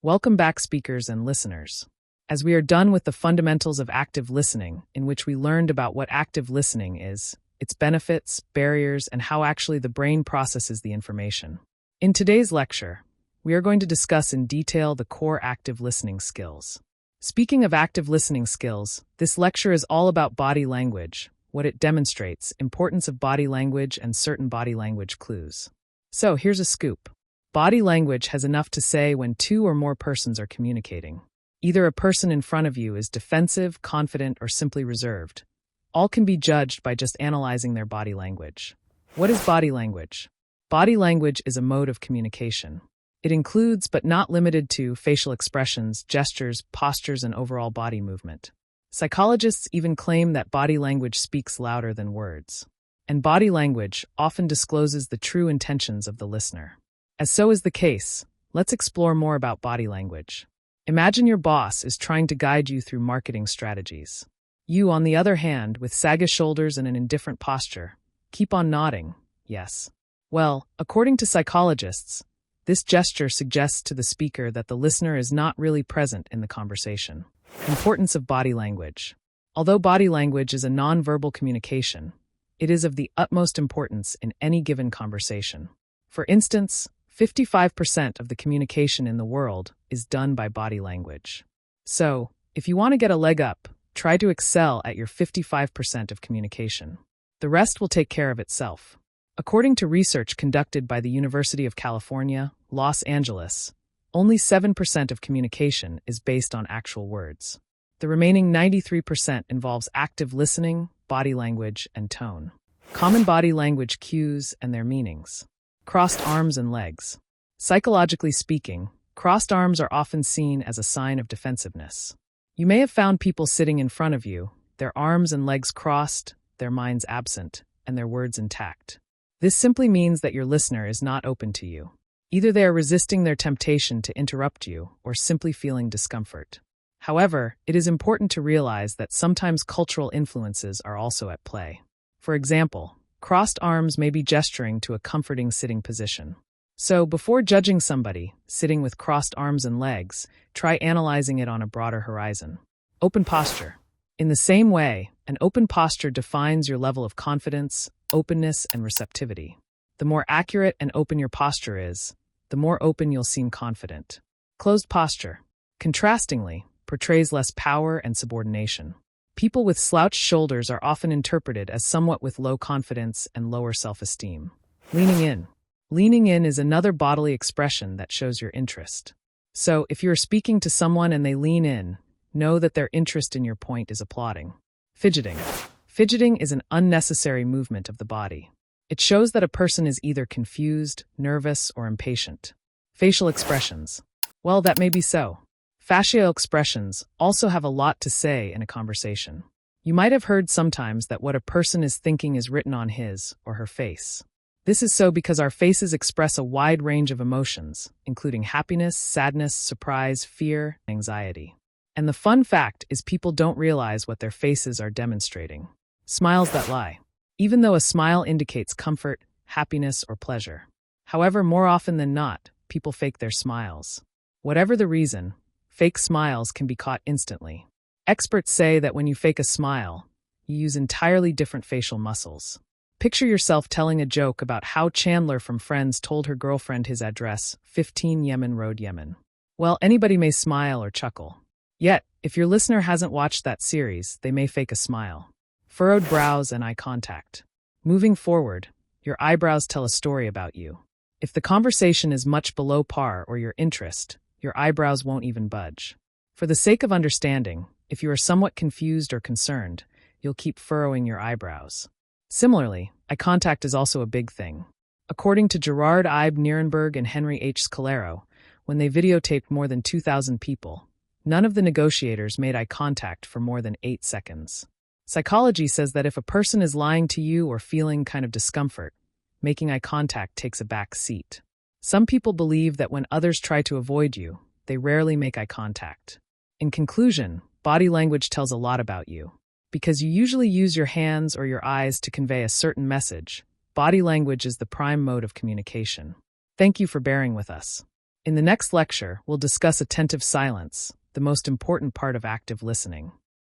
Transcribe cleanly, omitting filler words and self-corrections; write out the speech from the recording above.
Welcome back, speakers and listeners. As we are done with the fundamentals of active listening, in which we learned about what active listening is, its benefits, barriers, and how actually the brain processes the information. In today's lecture, we are going to discuss in detail the core active listening skills. Speaking of active listening skills, this lecture is all about body language, what it demonstrates, importance of body language, and certain body language clues. So here's a scoop. Body language has enough to say when two or more persons are communicating. Either a person in front of you is defensive, confident, or simply reserved. All can be judged by just analyzing their body language. What is body language? Body language is a mode of communication. It includes, but not limited to, facial expressions, gestures, postures, and overall body movement. Psychologists even claim that body language speaks louder than words. And body language often discloses the true intentions of the listener. As so is the case, let's explore more about body language. Imagine your boss is trying to guide you through marketing strategies. You, on the other hand, with saggy shoulders and an indifferent posture, keep on nodding, yes. Well, according to psychologists, this gesture suggests to the speaker that the listener is not really present in the conversation. Importance of body language. Although body language is a non-verbal communication, it is of the utmost importance in any given conversation. For instance, 55% of the communication in the world is done by body language. So, if you want to get a leg up, try to excel at your 55% of communication. The rest will take care of itself. According to research conducted by the University of California, Los Angeles, only 7% of communication is based on actual words. The remaining 93% involves active listening, body language, and tone. Common body language cues and their meanings. Crossed arms and legs. Psychologically speaking, crossed arms are often seen as a sign of defensiveness. You may have found people sitting in front of you, their arms and legs crossed, their minds absent, and their words intact. This simply means that your listener is not open to you. Either they are resisting their temptation to interrupt you or simply feeling discomfort. However, it is important to realize that sometimes cultural influences are also at play. For example, crossed arms may be gesturing to a comforting sitting position. So, before judging somebody sitting with crossed arms and legs, try analyzing it on a broader horizon. Open posture. In the same way, an open posture defines your level of confidence, openness, and receptivity. The more accurate and open your posture is, the more open you'll seem confident. Closed posture, contrastingly, portrays less power and subordination. People with slouched shoulders are often interpreted as somewhat with low confidence and lower self-esteem. Leaning in. Leaning in is another bodily expression that shows your interest. So, if you are speaking to someone and they lean in, know that their interest in your point is applauding. Fidgeting. Fidgeting is an unnecessary movement of the body. It shows that a person is either confused, nervous, or impatient. Facial expressions. Well, that may be so. Facial expressions also have a lot to say in a conversation. You might have heard sometimes that what a person is thinking is written on his or her face. This is so because our faces express a wide range of emotions, including happiness, sadness, surprise, fear, and anxiety. And the fun fact is people don't realize what their faces are demonstrating. Smiles that lie. Even though a smile indicates comfort, happiness, or pleasure. However, more often than not, people fake their smiles. Whatever the reason, fake smiles can be caught instantly. Experts say that when you fake a smile, you use entirely different facial muscles. Picture yourself telling a joke about how Chandler from Friends told her girlfriend his address, 15 Yemen Road, Yemen. Well, anybody may smile or chuckle. Yet, if your listener hasn't watched that series, they may fake a smile. Furrowed brows and eye contact. Moving forward, your eyebrows tell a story about you. If the conversation is much below par or your interest, your eyebrows won't even budge. For the sake of understanding, if you are somewhat confused or concerned, you'll keep furrowing your eyebrows. Similarly, eye contact is also a big thing. According to Gerard Ibe Nierenberg and Henry H. Scalero, when they videotaped more than 2,000 people, none of the negotiators made eye contact for more than 8 seconds. Psychology says that if a person is lying to you or feeling kind of discomfort, making eye contact takes a back seat. Some people believe that when others try to avoid you, they rarely make eye contact. In conclusion, body language tells a lot about you. Because you usually use your hands or your eyes to convey a certain message, body language is the prime mode of communication. Thank you for bearing with us. In the next lecture, we'll discuss attentive silence, the most important part of active listening.